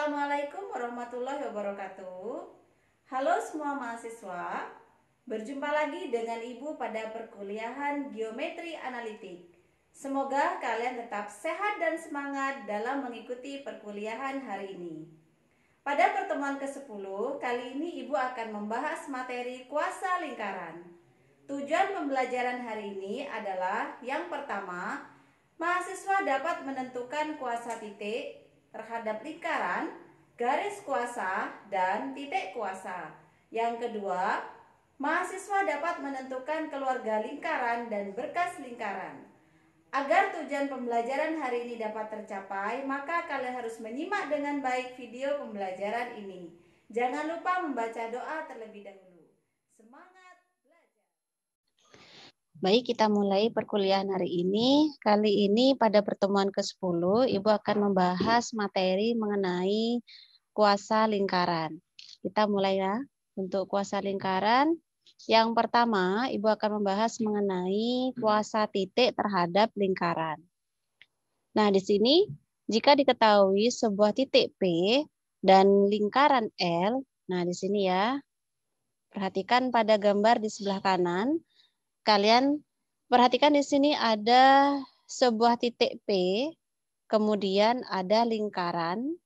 Assalamualaikum warahmatullahi wabarakatuh. Halo semua mahasiswa, berjumpa lagi dengan Ibu pada perkuliahan Geometri Analitik. Semoga kalian tetap sehat dan semangat dalam mengikuti perkuliahan hari ini. Pada pertemuan ke-10, kali ini Ibu akan membahas materi kuasa lingkaran. Tujuan pembelajaran hari ini adalah yang pertama, mahasiswa dapat menentukan kuasa titik terhadap lingkaran, garis kuasa, dan titik kuasa. Yang kedua, mahasiswa dapat menentukan keluarga lingkaran dan berkas lingkaran. Agar tujuan pembelajaran hari ini dapat tercapai, maka kalian harus menyimak dengan baik video pembelajaran ini. Jangan lupa membaca doa terlebih dahulu. Semangat belajar! Baik, kita mulai perkuliahan hari ini. Kali ini pada pertemuan ke-10, Ibu akan membahas materi mengenai kuasa lingkaran. Kita mulai ya. Untuk kuasa lingkaran, yang pertama Ibu akan membahas mengenai kuasa titik terhadap lingkaran. Nah, di sini jika diketahui sebuah titik P dan lingkaran L, nah di sini ya, perhatikan pada gambar di sebelah kanan. Kalian perhatikan di sini ada sebuah titik P, kemudian ada lingkaran.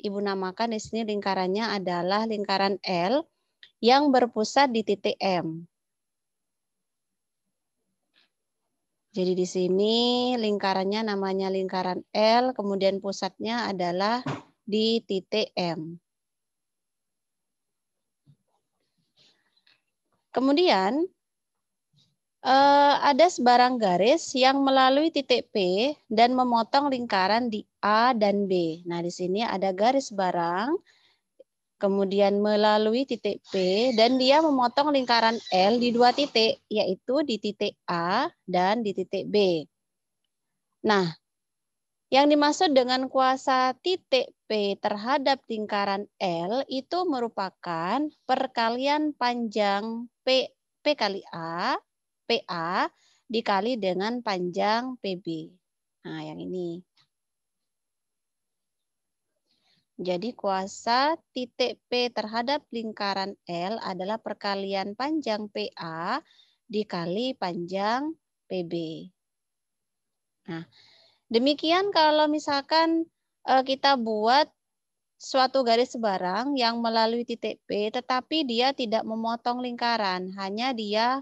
Ibu namakan di sini lingkarannya adalah lingkaran L yang berpusat di titik M. Jadi di sini lingkarannya namanya lingkaran L, kemudian pusatnya adalah di titik M. Kemudian ada sebarang garis yang melalui titik P dan memotong lingkaran di A dan B. Nah, di sini ada garis barang, kemudian melalui titik P, dan dia memotong lingkaran L di dua titik, yaitu di titik A dan di titik B. Nah, yang dimaksud dengan kuasa titik P terhadap lingkaran L itu merupakan perkalian panjang P kali A, PA dikali dengan panjang PB. Nah, yang ini. Jadi kuasa titik P terhadap lingkaran L adalah perkalian panjang PA dikali panjang PB. Nah, demikian kalau misalkan kita buat suatu garis sebarang yang melalui titik P, tetapi dia tidak memotong lingkaran, hanya dia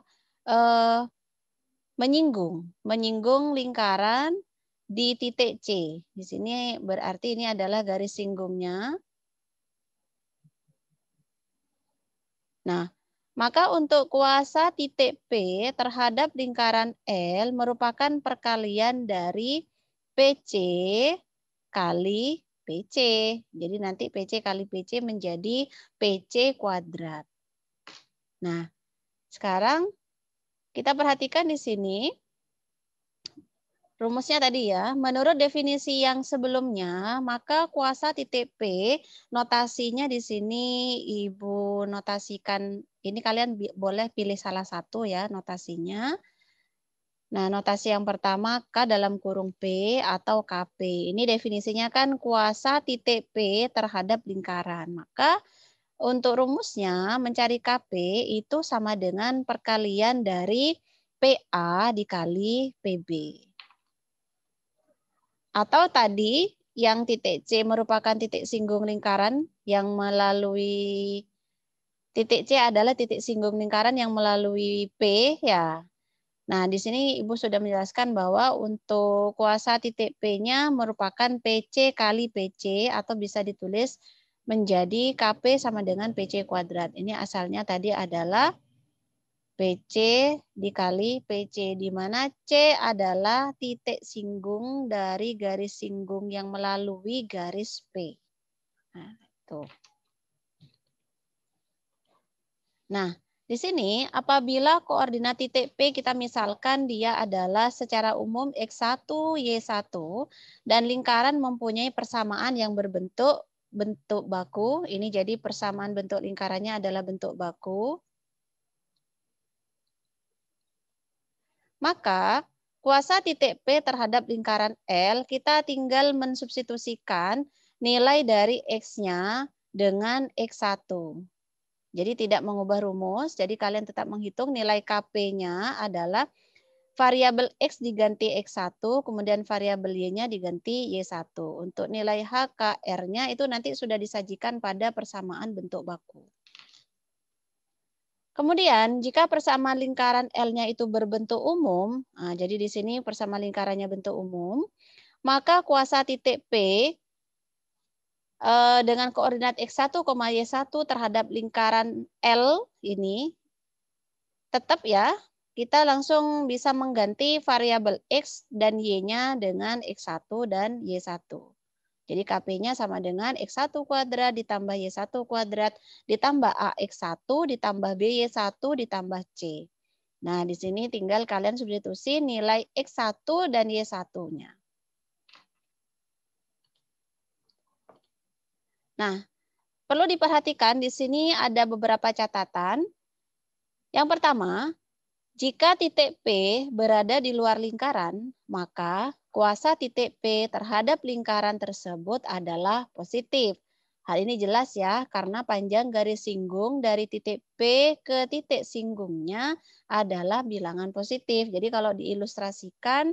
menyinggung lingkaran di titik C. Di sini berarti ini adalah garis singgungnya. Nah, maka untuk kuasa titik P terhadap lingkaran L merupakan perkalian dari PC kali PC. Jadi nanti PC kali PC menjadi PC kuadrat. Nah, sekarang kita perhatikan di sini. Rumusnya tadi ya, menurut definisi yang sebelumnya, maka kuasa titik P, notasinya di sini Ibu notasikan, ini kalian boleh pilih salah satu ya notasinya. Nah, notasi yang pertama K dalam kurung P atau KP. Ini definisinya kan kuasa titik P terhadap lingkaran. Maka untuk rumusnya mencari KP itu sama dengan perkalian dari PA dikali PB. Atau tadi yang titik C merupakan titik singgung lingkaran yang melalui titik C adalah titik singgung lingkaran yang melalui P ya. Nah, di sini Ibu sudah menjelaskan bahwa untuk kuasa titik P-nya merupakan PC kali PC atau bisa ditulis menjadi KP sama dengan PC kuadrat. Ini asalnya tadi adalah PC dikali PC, di mana C adalah titik singgung dari garis singgung yang melalui garis P. Nah, itu. Nah, di sini apabila koordinat titik P kita misalkan dia adalah secara umum X1, Y1, dan lingkaran mempunyai persamaan yang bentuk baku, ini jadi persamaan bentuk lingkarannya adalah bentuk baku. Maka kuasa titik P terhadap lingkaran L kita tinggal mensubstitusikan nilai dari X-nya dengan X1. Jadi tidak mengubah rumus, jadi kalian tetap menghitung nilai KP-nya adalah variabel X diganti X1, kemudian variabel Y-nya diganti Y1. Untuk nilai HKR-nya itu nanti sudah disajikan pada persamaan bentuk baku. Kemudian jika persamaan lingkaran L-nya itu berbentuk umum, nah, jadi di sini persamaan lingkarannya bentuk umum, maka kuasa titik P dengan koordinat X1, Y1 terhadap lingkaran L ini tetap ya, kita langsung bisa mengganti variabel X dan Y-nya dengan X1 dan Y1. Jadi KP-nya sama dengan X1 kuadrat ditambah Y1 kuadrat ditambah AX1 ditambah BY1 ditambah C. Nah, di sini tinggal kalian substitusi nilai X1 dan Y1-nya. Nah, perlu diperhatikan di sini ada beberapa catatan. Yang pertama, jika titik P berada di luar lingkaran, maka kuasa titik P terhadap lingkaran tersebut adalah positif. Hal ini jelas ya, karena panjang garis singgung dari titik P ke titik singgungnya adalah bilangan positif. Jadi kalau diilustrasikan,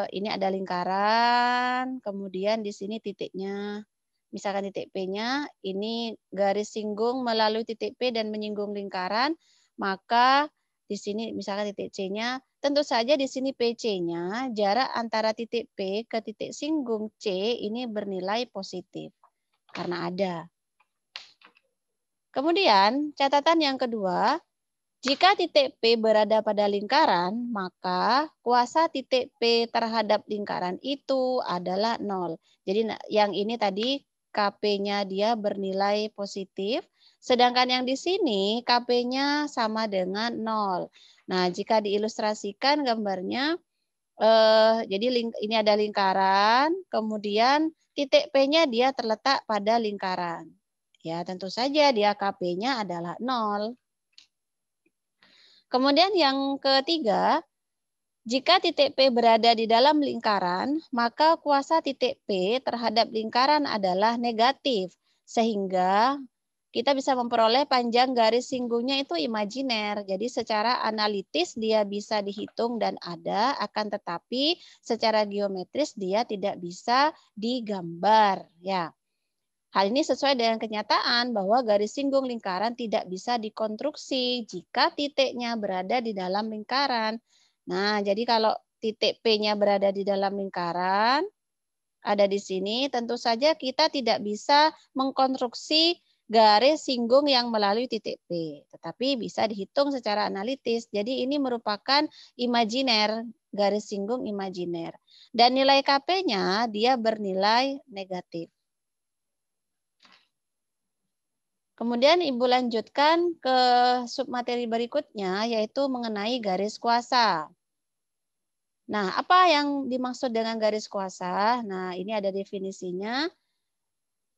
ini ada lingkaran, kemudian di sini titiknya. Misalkan titik P-nya, ini garis singgung melalui titik P dan menyinggung lingkaran, maka di sini misalkan titik C-nya, tentu saja di sini PC-nya, jarak antara titik P ke titik singgung C ini bernilai positif, karena ada. Kemudian, catatan yang kedua, jika titik P berada pada lingkaran, maka kuasa titik P terhadap lingkaran itu adalah 0. Jadi yang ini tadi KP-nya dia bernilai positif, sedangkan yang di sini KP-nya sama dengan 0. Nah, jika diilustrasikan gambarnya, jadi ini ada lingkaran, kemudian titik P-nya dia terletak pada lingkaran. Ya, tentu saja dia KP-nya adalah 0. Kemudian yang ketiga, jika titik P berada di dalam lingkaran, maka kuasa titik P terhadap lingkaran adalah negatif. Sehingga kita bisa memperoleh panjang garis singgungnya itu imajiner. Jadi secara analitis dia bisa dihitung dan ada, akan tetapi secara geometris dia tidak bisa digambar. Ya. Hal ini sesuai dengan kenyataan bahwa garis singgung lingkaran tidak bisa dikonstruksi jika titiknya berada di dalam lingkaran. Nah, jadi kalau titik P-nya berada di dalam lingkaran, ada di sini, tentu saja kita tidak bisa mengkonstruksi garis singgung yang melalui titik P. Tetapi bisa dihitung secara analitis. Jadi ini merupakan imajiner, garis singgung imajiner. Dan nilai KP-nya dia bernilai negatif. Kemudian Ibu lanjutkan ke submateri berikutnya, yaitu mengenai garis kuasa. Nah, apa yang dimaksud dengan garis kuasa? Nah, ini ada definisinya.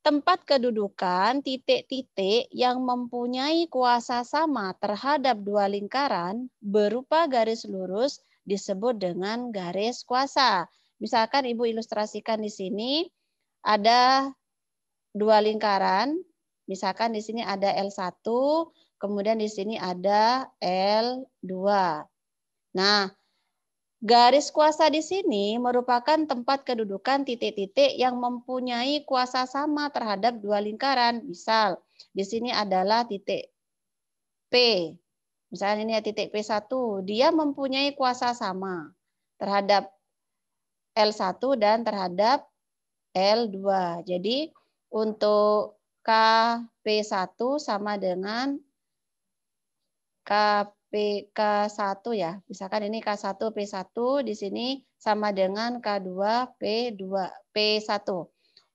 Tempat kedudukan titik-titik yang mempunyai kuasa sama terhadap dua lingkaran berupa garis lurus disebut dengan garis kuasa. Misalkan Ibu ilustrasikan di sini ada dua lingkaran. Misalkan di sini ada L1, kemudian di sini ada L2. Nah, garis kuasa di sini merupakan tempat kedudukan titik-titik yang mempunyai kuasa sama terhadap dua lingkaran. Misal, di sini adalah titik P. Misalnya ini ya titik P1, dia mempunyai kuasa sama terhadap L1 dan terhadap L2. Jadi, untuk KP1 sama dengan KPK1 ya. Misalkan ini K1 P1 di sini sama dengan K2 P1.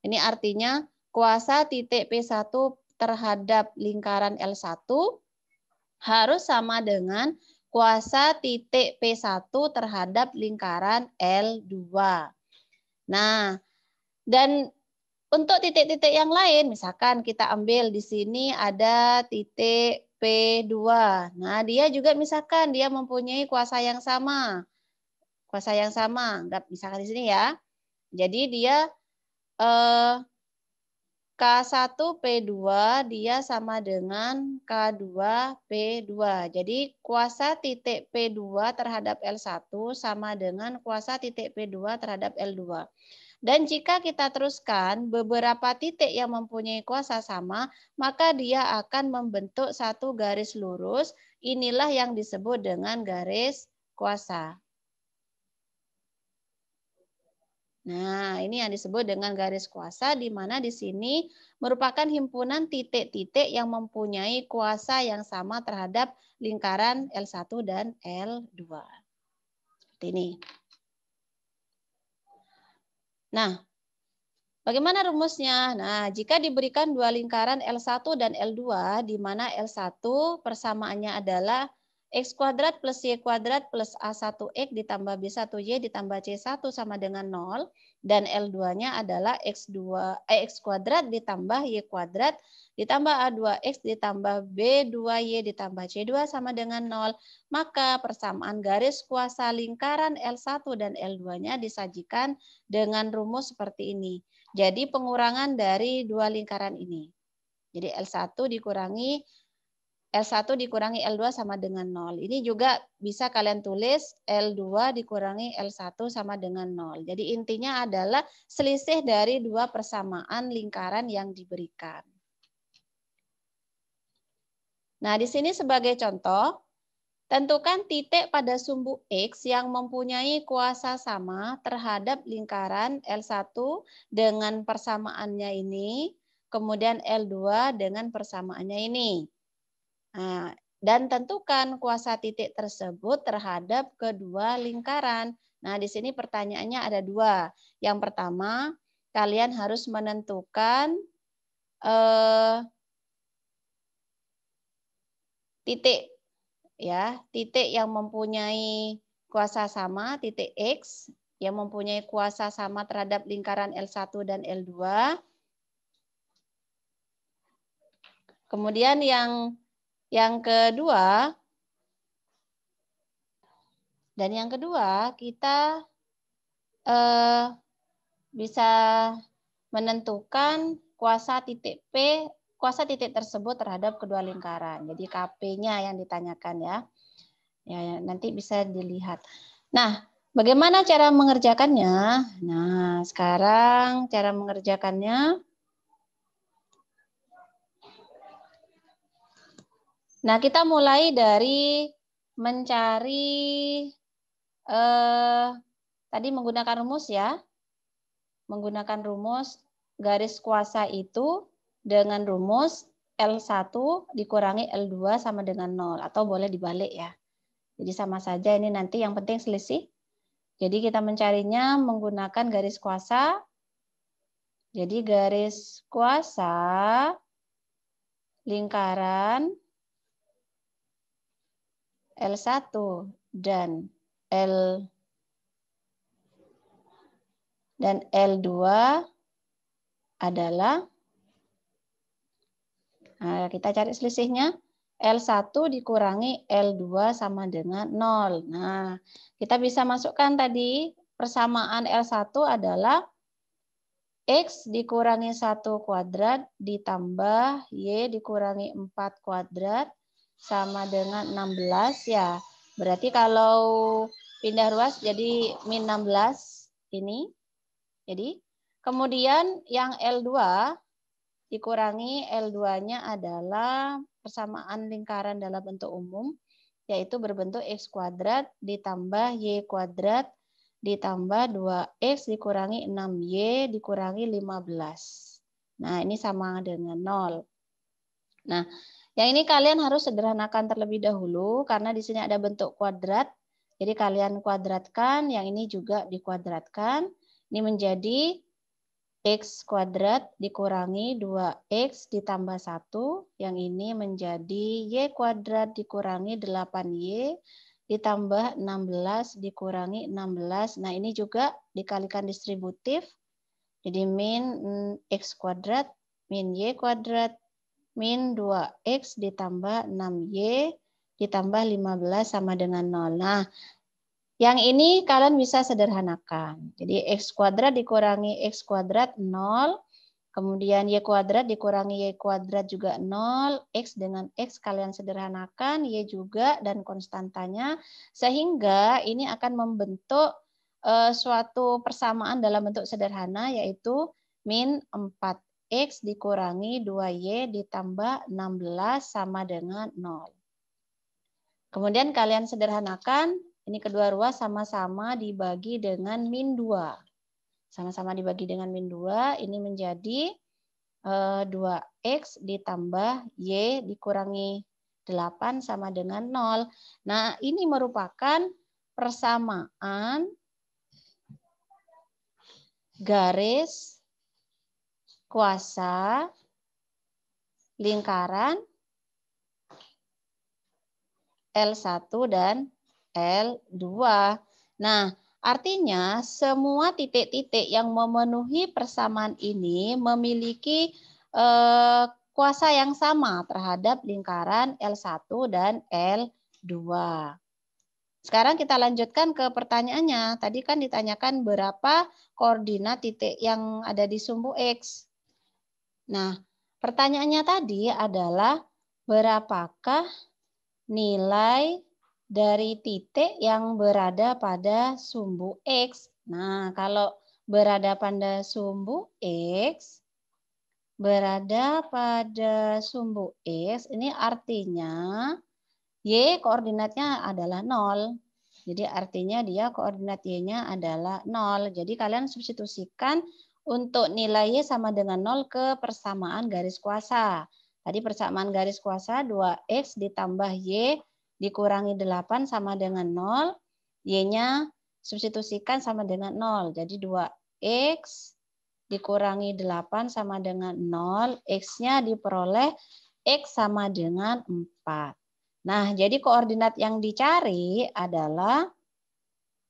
Ini artinya kuasa titik P1 terhadap lingkaran L1 harus sama dengan kuasa titik P1 terhadap lingkaran L2. Nah, dan untuk titik-titik yang lain, misalkan kita ambil di sini ada titik P2. Nah, dia juga misalkan dia mempunyai kuasa yang sama. Kuasa yang sama, misalkan di sini ya. Jadi dia K1P2 dia sama dengan K2P2. Jadi kuasa titik P2 terhadap L1 sama dengan kuasa titik P2 terhadap L2. Dan jika kita teruskan beberapa titik yang mempunyai kuasa sama, maka dia akan membentuk satu garis lurus. Inilah yang disebut dengan garis kuasa. Nah, ini yang disebut dengan garis kuasa, di mana di sini merupakan himpunan titik-titik yang mempunyai kuasa yang sama terhadap lingkaran L1 dan L2. Seperti ini. Nah, bagaimana rumusnya? Nah, jika diberikan dua lingkaran L1 dan L2, di mana L1 persamaannya adalah X kuadrat plus Y kuadrat plus A1X ditambah B1Y ditambah C1 sama dengan 0. Dan L2-nya adalah X kuadrat ditambah Y kuadrat ditambah A2X ditambah B2Y ditambah C2 sama dengan 0. Maka persamaan garis kuasa lingkaran L1 dan L2-nya disajikan dengan rumus seperti ini. Jadi pengurangan dari dua lingkaran ini. Jadi L1 dikurangi L2 sama dengan 0. Ini juga bisa kalian tulis L2 dikurangi L1 sama dengan 0. Jadi intinya adalah selisih dari dua persamaan lingkaran yang diberikan. Nah, di sini sebagai contoh, tentukan titik pada sumbu X yang mempunyai kuasa sama terhadap lingkaran L1 dengan persamaannya ini, kemudian L2 dengan persamaannya ini. Nah, dan tentukan kuasa titik tersebut terhadap kedua lingkaran. Nah, di sini pertanyaannya ada dua. Yang pertama, kalian harus menentukan titik. Ya, titik yang mempunyai kuasa sama, titik X yang mempunyai kuasa sama terhadap lingkaran L1 dan L2. Kemudian yang kedua, kita bisa menentukan kuasa titik P, kuasa titik tersebut terhadap kedua lingkaran. Jadi KP-nya yang ditanyakan ya. Ya, nanti bisa dilihat. Nah, bagaimana cara mengerjakannya? Nah, sekarang cara mengerjakannya. Nah, kita mulai dari mencari tadi menggunakan rumus ya. Menggunakan rumus garis kuasa itu dengan rumus L1 dikurangi L2 sama dengan 0. Atau boleh dibalik ya. Jadi sama saja ini nanti yang penting selisih. Jadi kita mencarinya menggunakan garis kuasa. Jadi garis kuasa lingkaran L1 dan L2 adalah, nah kita cari selisihnya, L1 dikurangi L2 sama dengan 0. Nah, kita bisa masukkan tadi persamaan L1 adalah X dikurangi 1 kuadrat ditambah Y dikurangi 4 kuadrat sama dengan 16 ya. Berarti kalau pindah ruas jadi min 16 ini. Jadi kemudian yang L2 dikurangi L2-nya adalah persamaan lingkaran dalam bentuk umum, yaitu berbentuk X kuadrat ditambah Y kuadrat ditambah 2X dikurangi 6Y dikurangi 15. Nah, ini sama dengan 0. Nah, yang ini kalian harus sederhanakan terlebih dahulu karena di sini ada bentuk kuadrat. Jadi kalian kuadratkan, yang ini juga dikuadratkan. Ini menjadi X kuadrat dikurangi 2X ditambah 1. Yang ini menjadi Y kuadrat dikurangi 8Y ditambah 16 dikurangi 16. Nah, ini juga dikalikan distributif. Jadi min X kuadrat min Y kuadrat min 2X ditambah 6Y ditambah 15 sama dengan 0. Nah, Yang ini kalian bisa sederhanakan. Jadi X kuadrat dikurangi X kuadrat 0. Kemudian Y kuadrat dikurangi Y kuadrat juga 0. X dengan X kalian sederhanakan. Y juga dan konstantanya. Sehingga ini akan membentuk suatu persamaan dalam bentuk sederhana. Yaitu min 4X dikurangi 2Y ditambah 16 sama dengan 0. Kemudian kalian sederhanakan. Ini kedua ruas sama-sama dibagi dengan min 2. Sama-sama dibagi dengan min 2. Ini menjadi 2X ditambah Y dikurangi 8 sama dengan 0. Nah, ini merupakan persamaan garis kuasa lingkaran L1 dan L2. Nah, artinya semua titik-titik yang memenuhi persamaan ini memiliki kuasa yang sama terhadap lingkaran L1 dan L2. Sekarang kita lanjutkan ke pertanyaannya. Tadi kan ditanyakan berapa koordinat titik yang ada di sumbu X. Nah, pertanyaannya tadi adalah berapakah nilai dari titik yang berada pada sumbu X. Nah, kalau berada pada sumbu X, ini artinya Y koordinatnya adalah 0. Jadi artinya dia koordinat Y-nya adalah 0. Jadi kalian substitusikan untuk nilai Y sama dengan 0 ke persamaan garis kuasa. Tadi persamaan garis kuasa 2X ditambah Y dikurangi 8 sama dengan 0. Y-nya substitusikan sama dengan 0. Jadi 2X dikurangi 8 sama dengan 0. X-nya diperoleh X sama dengan 4. Nah, jadi koordinat yang dicari adalah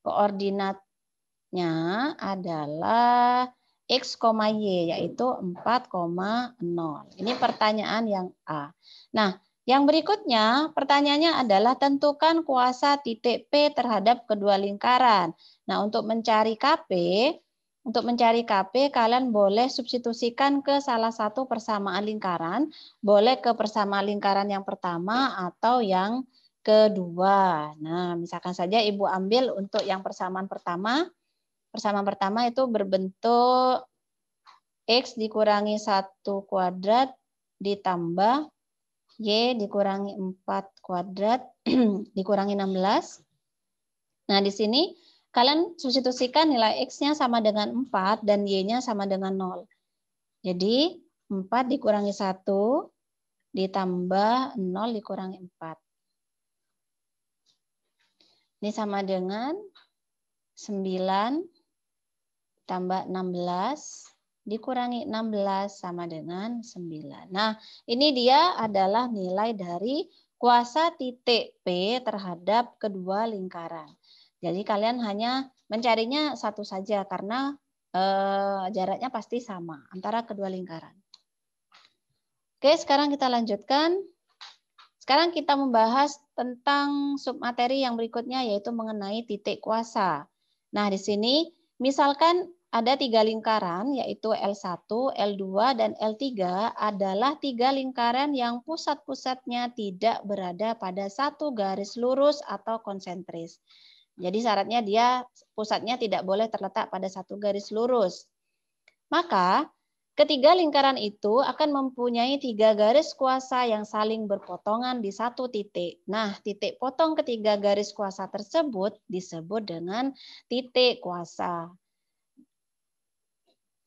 koordinatnya adalah X, Y, yaitu 4,0. Ini pertanyaan yang A. Nah, yang berikutnya pertanyaannya adalah tentukan kuasa titik P terhadap kedua lingkaran. Nah, untuk mencari KP, kalian boleh substitusikan ke salah satu persamaan lingkaran, boleh ke persamaan lingkaran yang pertama atau yang kedua. Nah, misalkan saja Ibu ambil untuk yang persamaan pertama. Persamaan pertama itu berbentuk X dikurangi 1 kuadrat ditambah Y dikurangi 4 kuadrat dikurangi 16. Nah, di sini kalian substitusikan nilai X-nya sama dengan 4 dan Y-nya sama dengan 0. Jadi 4 dikurangi 1 ditambah 0 dikurangi 4. Ini sama dengan 9 tambah 16 dikurangi 16 sama dengan 9. Nah, ini dia adalah nilai dari kuasa titik P terhadap kedua lingkaran. Jadi kalian hanya mencarinya satu saja karena jaraknya pasti sama antara kedua lingkaran. Oke, sekarang kita lanjutkan. Sekarang kita membahas tentang submateri yang berikutnya, yaitu mengenai titik kuasa. Nah, di sini misalkan ada 3 lingkaran, yaitu L1, L2, dan L3 adalah 3 lingkaran yang pusat-pusatnya tidak berada pada satu garis lurus atau konsentris. Jadi syaratnya dia pusatnya tidak boleh terletak pada satu garis lurus. Maka ketiga lingkaran itu akan mempunyai 3 garis kuasa yang saling berpotongan di satu titik. Nah, titik potong ketiga garis kuasa tersebut disebut dengan titik kuasa.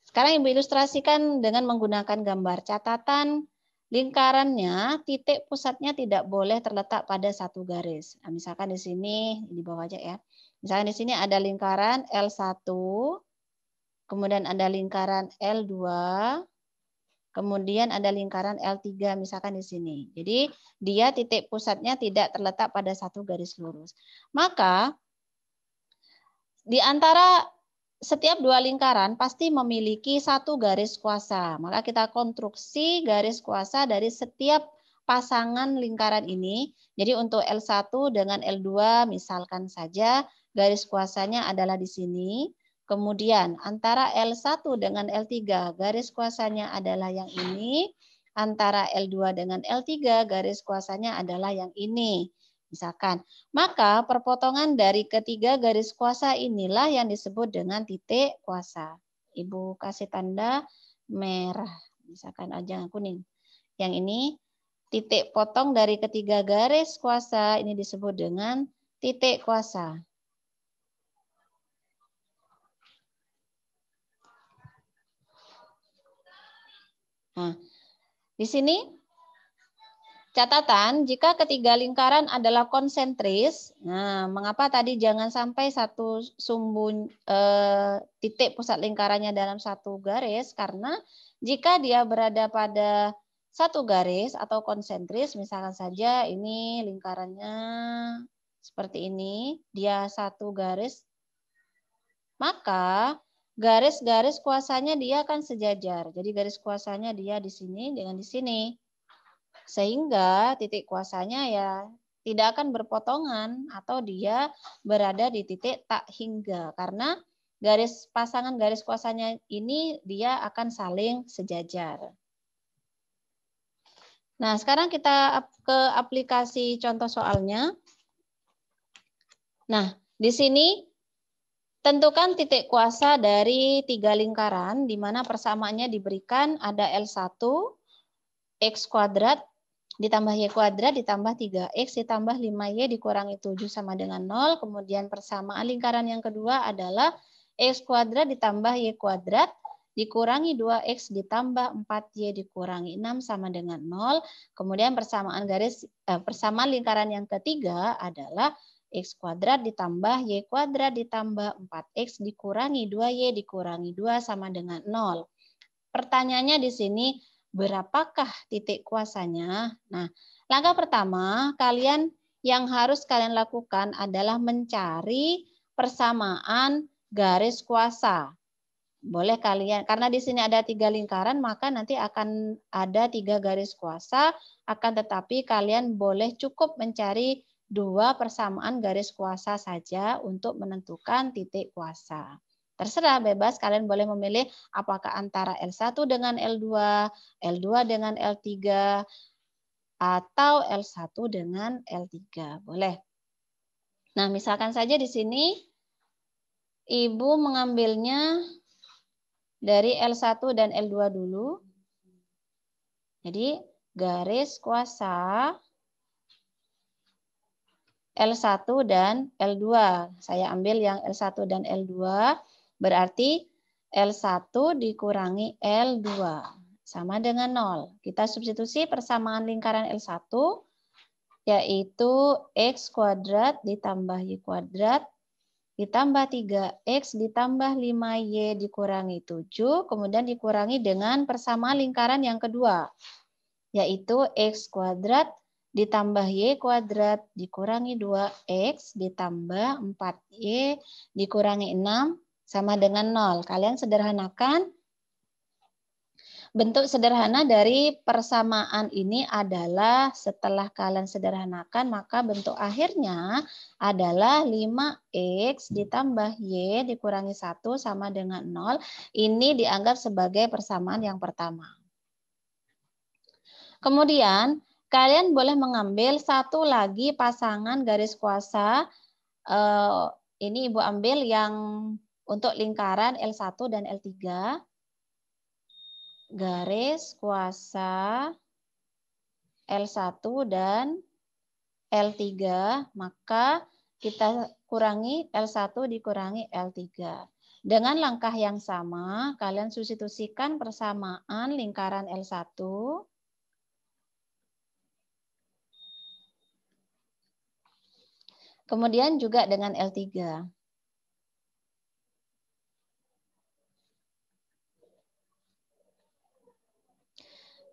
Sekarang Ibu ilustrasikan dengan menggunakan gambar catatan lingkarannya, titik pusatnya tidak boleh terletak pada satu garis. Nah, misalkan di sini, di bawah aja ya. Misalkan di sini ada lingkaran L1, kemudian ada lingkaran L2, kemudian ada lingkaran L3 misalkan di sini. Jadi dia titik pusatnya tidak terletak pada satu garis lurus. Maka di antara setiap 2 lingkaran pasti memiliki satu garis kuasa. Maka kita konstruksi garis kuasa dari setiap pasangan lingkaran ini. Jadi untuk L1 dengan L2 misalkan saja garis kuasanya adalah di sini. Kemudian antara L1 dengan L3 garis kuasanya adalah yang ini. Antara L2 dengan L3 garis kuasanya adalah yang ini. Misalkan, maka perpotongan dari ketiga garis kuasa inilah yang disebut dengan titik kuasa. Ibu kasih tanda merah, misalkan jangan kuning. Yang ini titik potong dari ketiga garis kuasa ini disebut dengan titik kuasa. Nah, di sini catatan jika ketiga lingkaran adalah konsentris. Nah, mengapa tadi jangan sampai satu sumbu titik pusat lingkarannya dalam satu garis? Karena jika dia berada pada satu garis atau konsentris, misalkan saja ini lingkarannya seperti ini, dia satu garis, maka garis-garis kuasanya dia akan sejajar. Jadi garis kuasanya dia di sini dengan di sini. Sehingga titik kuasanya ya tidak akan berpotongan atau dia berada di titik tak hingga. Karena pasangan garis kuasanya ini dia akan saling sejajar. Nah, sekarang kita ke aplikasi contoh soalnya. Nah, di sini tentukan titik kuasa dari 3 lingkaran, di mana persamaannya diberikan ada L1, X kuadrat, ditambah Y kuadrat, ditambah 3X, ditambah 5Y dikurangi 7 sama dengan 0. Kemudian persamaan lingkaran yang kedua adalah X kuadrat ditambah Y kuadrat, dikurangi 2X ditambah 4Y dikurangi 6 sama dengan 0. Kemudian persamaan lingkaran yang ketiga adalah X kuadrat ditambah Y kuadrat ditambah 4X dikurangi 2Y dikurangi 2 sama dengan 0. Pertanyaannya di sini, berapakah titik kuasanya? Nah, langkah pertama yang harus kalian lakukan adalah mencari persamaan garis kuasa. Boleh kalian, karena di sini ada 3 lingkaran, maka nanti akan ada 3 garis kuasa, akan tetapi kalian boleh cukup mencari 2 persamaan garis kuasa saja untuk menentukan titik kuasa. Terserah, bebas, kalian boleh memilih apakah antara L1 dengan L2, L2 dengan L3, atau L1 dengan L3. Boleh. Nah, misalkan saja di sini Ibu mengambilnya dari L1 dan L2 dulu. Jadi, garis kuasa L1 dan L2. Saya ambil yang L1 dan L2. Berarti L1 dikurangi L2 sama dengan 0. Kita substitusi persamaan lingkaran L1 yaitu X kuadrat ditambah Y kuadrat ditambah 3X ditambah 5Y dikurangi 7. Kemudian dikurangi dengan persamaan lingkaran yang kedua yaitu X kuadrat ditambah Y kuadrat dikurangi 2X ditambah 4Y dikurangi 6 sama dengan 0. Kalian sederhanakan. Bentuk sederhana dari persamaan ini adalah setelah kalian sederhanakan, maka bentuk akhirnya adalah 5X ditambah Y dikurangi 1 sama dengan 0. Ini dianggap sebagai persamaan yang pertama. Kemudian, kalian boleh mengambil satu lagi pasangan garis kuasa. Ini Ibu ambil yang untuk lingkaran L1 dan L3. Garis kuasa L1 dan L3. Maka kita kurangi L1 dikurangi L3. Dengan langkah yang sama, kalian substitusikan persamaan lingkaran L1. Kemudian juga dengan L3.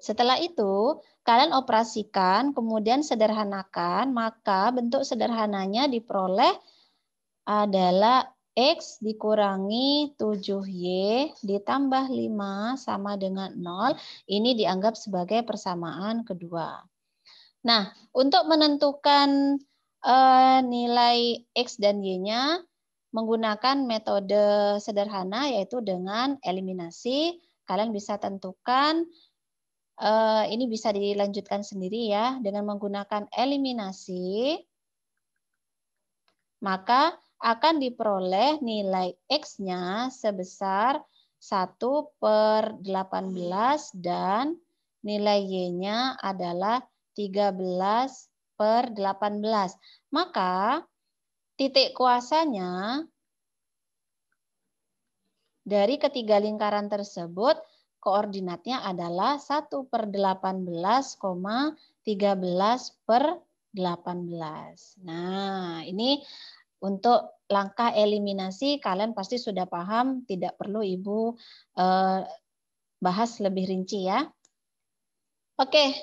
Setelah itu, kalian operasikan, kemudian sederhanakan, maka bentuk sederhananya diperoleh adalah X dikurangi 7Y ditambah 5 sama dengan 0. Ini dianggap sebagai persamaan kedua. Nah, untuk menentukan nilai X dan Y-nya, menggunakan metode sederhana yaitu dengan eliminasi. Kalian bisa tentukan, ini bisa dilanjutkan sendiri ya, dengan menggunakan eliminasi, maka akan diperoleh nilai X-nya sebesar 1/18 dan nilai Y-nya adalah 13/18. Maka titik kuasanya dari ketiga lingkaran tersebut koordinatnya adalah 1/18,13/18. Nah, ini untuk langkah eliminasi kalian pasti sudah paham, tidak perlu Ibu bahas lebih rinci ya. Oke,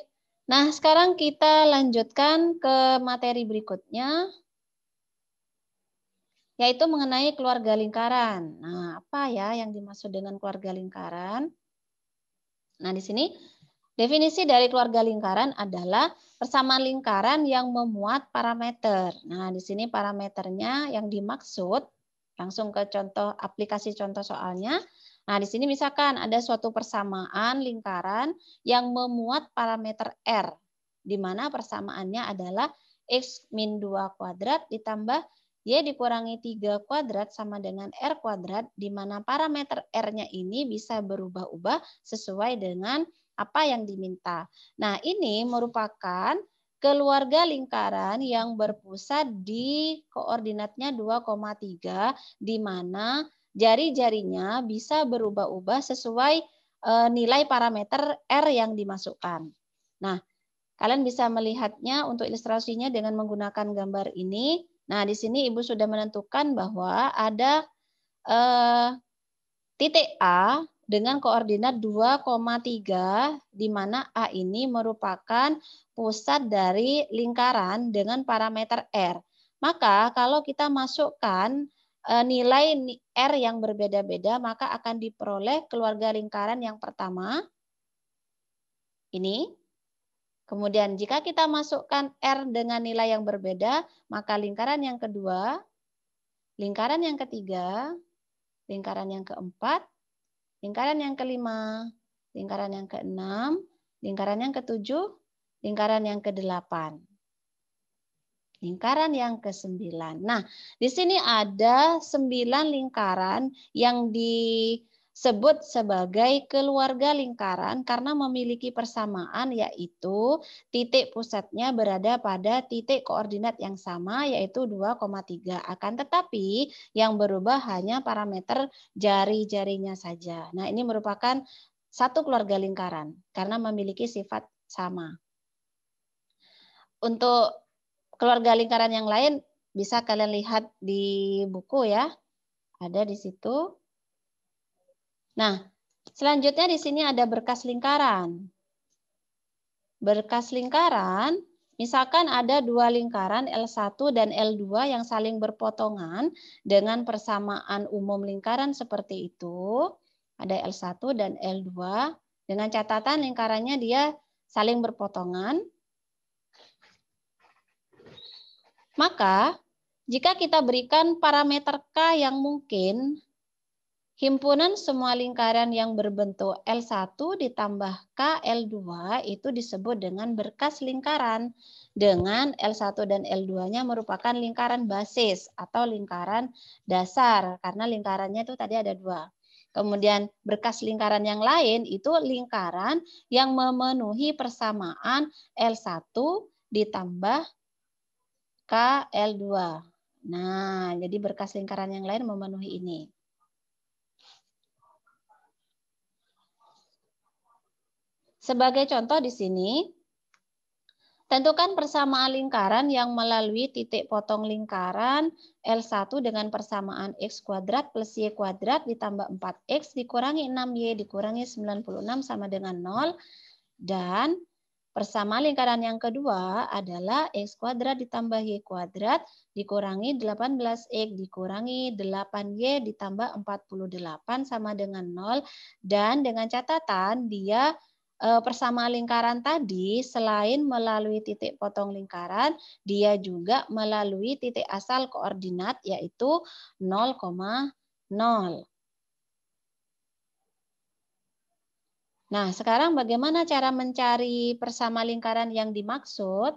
nah sekarang kita lanjutkan ke materi berikutnya, yaitu mengenai keluarga lingkaran. Nah, apa ya yang dimaksud dengan keluarga lingkaran? Nah, di sini definisi dari keluarga lingkaran adalah persamaan lingkaran yang memuat parameter. Nah, di sini parameternya yang dimaksud, langsung ke contoh aplikasi contoh soalnya. Nah, di sini misalkan ada suatu persamaan lingkaran yang memuat parameter R, di mana persamaannya adalah X min 2 kuadrat ditambah Y dikurangi 3 kuadrat sama dengan R kuadrat, di mana parameter R-nya ini bisa berubah-ubah sesuai dengan apa yang diminta. Nah, ini merupakan keluarga lingkaran yang berpusat di koordinatnya 2,3, di mana jari-jarinya bisa berubah-ubah sesuai nilai parameter R yang dimasukkan. Nah, kalian bisa melihatnya untuk ilustrasinya dengan menggunakan gambar ini. Nah, di sini Ibu sudah menentukan bahwa ada titik A dengan koordinat 2,3, di mana A ini merupakan pusat dari lingkaran dengan parameter R. Maka kalau kita masukkan nilai R yang berbeda-beda, maka akan diperoleh keluarga lingkaran yang pertama, ini. Kemudian jika kita masukkan R dengan nilai yang berbeda, maka lingkaran yang kedua, lingkaran yang ketiga, lingkaran yang keempat, lingkaran yang kelima, lingkaran yang keenam, lingkaran yang ketujuh, lingkaran yang kedelapan, lingkaran yang kesembilan. Nah, di sini ada 9 lingkaran yang disebut sebagai keluarga lingkaran karena memiliki persamaan, yaitu titik pusatnya berada pada titik koordinat yang sama, yaitu 2,3. Akan tetapi yang berubah hanya parameter jari-jarinya saja. Nah, ini merupakan satu keluarga lingkaran karena memiliki sifat sama. Untuk keluarga lingkaran yang lain bisa kalian lihat di buku ya. Ada di situ. Nah, selanjutnya di sini ada berkas lingkaran. Berkas lingkaran, misalkan ada dua lingkaran L1 dan L2 yang saling berpotongan dengan persamaan umum lingkaran seperti itu. Ada L1 dan L2 dengan catatan lingkarannya dia saling berpotongan. Maka, jika kita berikan parameter K yang mungkin, himpunan semua lingkaran yang berbentuk L1 ditambah K L2 itu disebut dengan berkas lingkaran, dengan L1 dan L2-nya merupakan lingkaran basis atau lingkaran dasar, karena lingkarannya itu tadi ada dua. Kemudian berkas lingkaran yang lain itu lingkaran yang memenuhi persamaan L1 ditambah KL2. Nah, jadi berkas lingkaran yang lain memenuhi ini. Sebagai contoh di sini, tentukan persamaan lingkaran yang melalui titik potong lingkaran L1 dengan persamaan X kuadrat plus Y kuadrat ditambah 4X dikurangi 6Y dikurangi 96 sama dengan 0. Dan persamaan lingkaran yang kedua adalah X kuadrat ditambah Y kuadrat dikurangi 18X dikurangi 8Y ditambah 48 sama dengan 0. Dan dengan catatan dia persamaan lingkaran tadi selain melalui titik potong lingkaran, dia juga melalui titik asal koordinat yaitu 0,0. Nah, sekarang bagaimana cara mencari persama lingkaran yang dimaksud?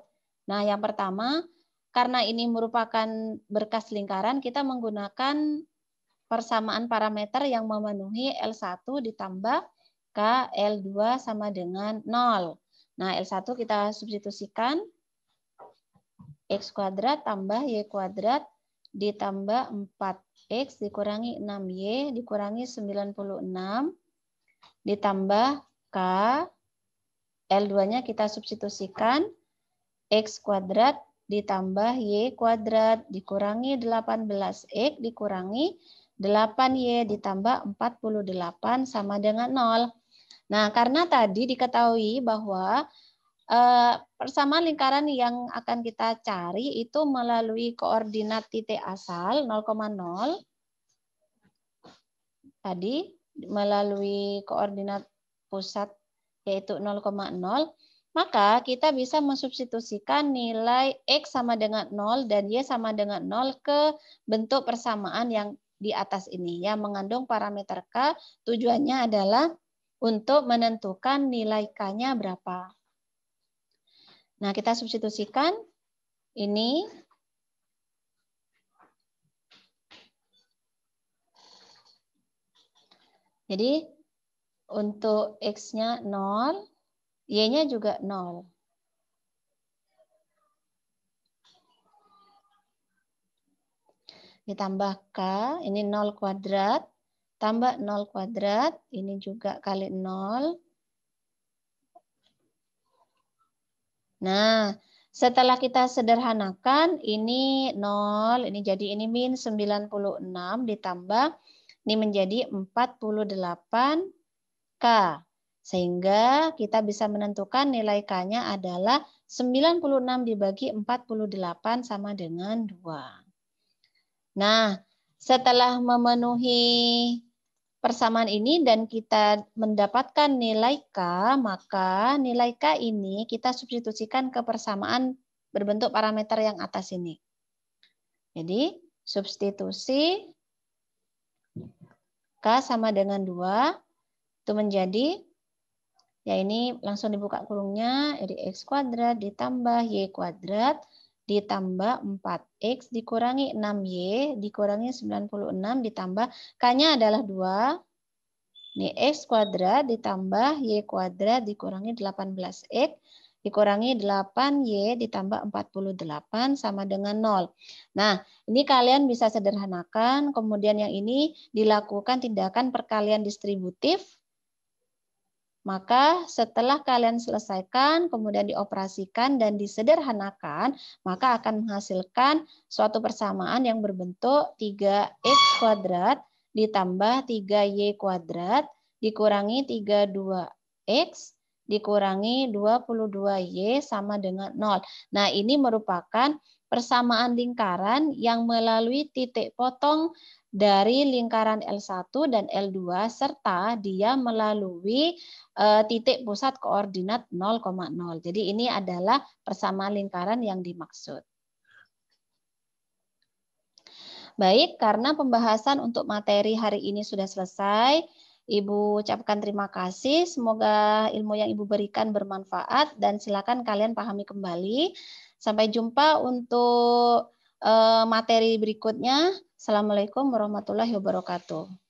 Nah, yang pertama, karena ini merupakan berkas lingkaran, kita menggunakan persamaan parameter yang memenuhi L1 ditambah K L2 sama dengan 0. Nah, L1 kita substitusikan X kuadrat tambah Y kuadrat ditambah 4X dikurangi 6Y dikurangi 96 ditambah K L2-nya kita substitusikan X kuadrat ditambah Y kuadrat dikurangi 18X dikurangi 8Y ditambah 48 sama dengan 0. Nah, karena tadi diketahui bahwa persamaan lingkaran yang akan kita cari itu melalui koordinat titik asal 0,0. Tadi melalui koordinat pusat yaitu 0,0. Maka kita bisa mensubstitusikan nilai X sama dengan 0 dan Y sama dengan 0 ke bentuk persamaan yang di atas ini. Yang mengandung parameter K tujuannya adalah untuk menentukan nilai K-nya berapa. Nah, kita substitusikan ini. Jadi, untuk X-nya 0, Y-nya juga 0. Ditambah K, ini 0 kuadrat, tambah 0 kuadrat, ini juga kali 0. Nah, setelah kita sederhanakan, ini 0, ini jadi ini min 96 ditambah, ini menjadi 48K. Sehingga kita bisa menentukan nilai K-nya adalah 96 dibagi 48 sama dengan 2. Nah, setelah memenuhi persamaan ini dan kita mendapatkan nilai K, maka nilai K ini kita substitusikan ke persamaan berbentuk parameter yang atas ini. Jadi, substitusi K sama dengan 2, itu menjadi, ya ini langsung dibuka kurungnya, jadi X kuadrat ditambah Y kuadrat ditambah 4X dikurangi 6Y dikurangi 96 ditambah K-nya adalah 2. Ini X kuadrat ditambah Y kuadrat dikurangi 18X dikurangi 8Y ditambah 48 sama dengan 0. Nah, ini kalian bisa sederhanakan, kemudian yang ini dilakukan tindakan perkalian distributif. Maka setelah kalian selesaikan, kemudian dioperasikan dan disederhanakan, maka akan menghasilkan suatu persamaan yang berbentuk 3X kuadrat ditambah 3Y kuadrat dikurangi 32X dikurangi 22Y sama dengan 0. Nah, ini merupakan persamaan lingkaran yang melalui titik potong dari lingkaran L1 dan L2 serta dia melalui titik pusat koordinat 0,0. Jadi ini adalah persamaan lingkaran yang dimaksud. Baik, karena pembahasan untuk materi hari ini sudah selesai, Ibu ucapkan terima kasih. Semoga ilmu yang Ibu berikan bermanfaat dan silakan kalian pahami kembali. Sampai jumpa untuk materi berikutnya. Assalamualaikum warahmatullahi wabarakatuh.